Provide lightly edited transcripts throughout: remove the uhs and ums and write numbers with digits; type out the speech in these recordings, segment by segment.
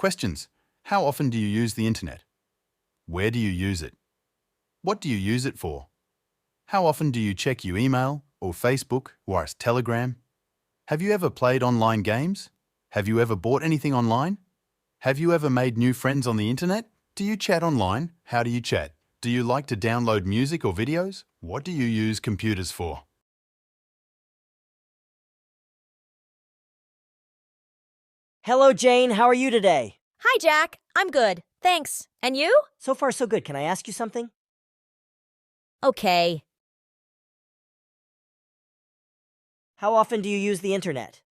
Questions. How often do you use the internet? Where do you use it? What do you use it for? How often do you check your email or Facebook or Telegram? Have you ever played online games? Have you ever bought anything online? Have you ever made new friends on the internet? Do you chat online? How do you chat? Do you like to download music or videos? What do you use computers for? Hello, Jane. How are you today? Hi, Jack. I'm good. Thanks. And you? So far, so good. Can I ask you something? Okay. How often do you use the internet?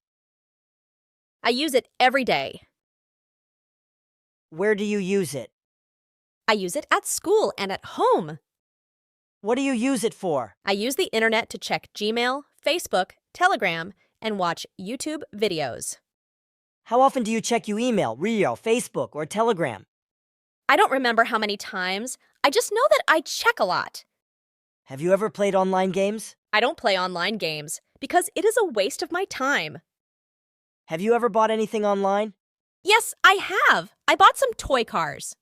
I use it every day. Where do you use it? I use it at school and at home. What do you use it for? I use the internet to check Gmail, Facebook, Telegram, and watch YouTube videos. How often do you check your email, Rio, Facebook, or Telegram? I don't remember how many times. I just know that I check a lot. Have you ever played online games? I don't play online games because it is a waste of my time. Have you ever bought anything online? Yes, I have. I bought some toy cars.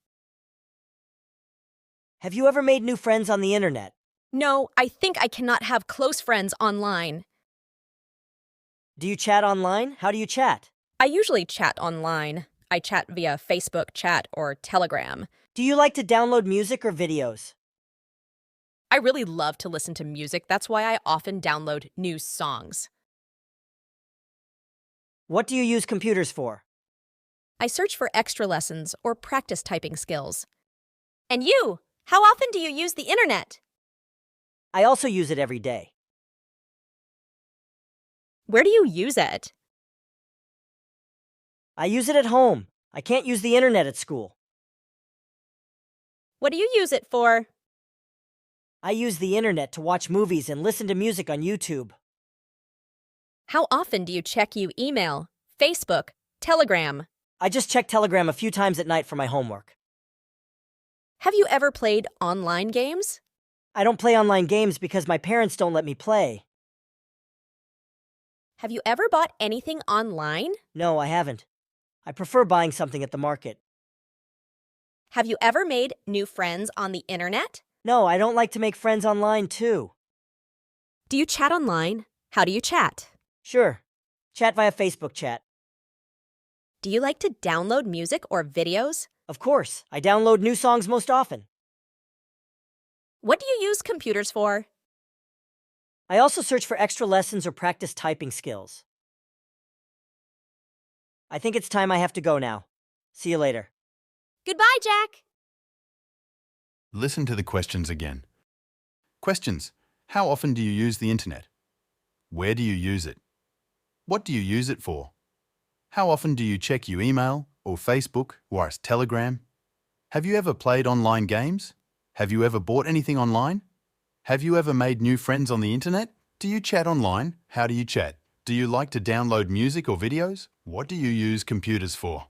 Have you ever made new friends on the internet? No, I think I cannot have close friends online. Do you chat online? How do you chat? I usually chat online. I chat via Facebook chat or Telegram. Do you like to download music or videos? I really love to listen to music. That's why I often download new songs. What do you use computers for? I search for extra lessons or practice typing skills. And you? How often do you use the internet? I also use it every day. Where do you use it? I use it at home. I can't use the internet at school. What do you use it for? I use the internet to watch movies and listen to music on YouTube. How often do you check your email, Facebook, Telegram? I just check Telegram a few times at night for my homework. Have you ever played online games? I don't play online games because my parents don't let me play. Have you ever bought anything online? No, I haven't. I prefer buying something at the market. Have you ever made new friends on the internet? No, I don't like to make friends online too. Do you chat online? How do you chat? Sure. Chat via Facebook chat. Do you like to download music or videos? Of course. I download new songs most often. What do you use computers for? I also search for extra lessons or practice typing skills. I think it's time I have to go now. See you later. Goodbye, Jack. Listen to the questions again. Questions. How often do you use the internet? Where do you use it? What do you use it for? How often do you check your email or Facebook or Telegram? Have you ever played online games? Have you ever bought anything online? Have you ever made new friends on the internet? Do you chat online? How do you chat? Do you like to download music or videos? What do you use computers for?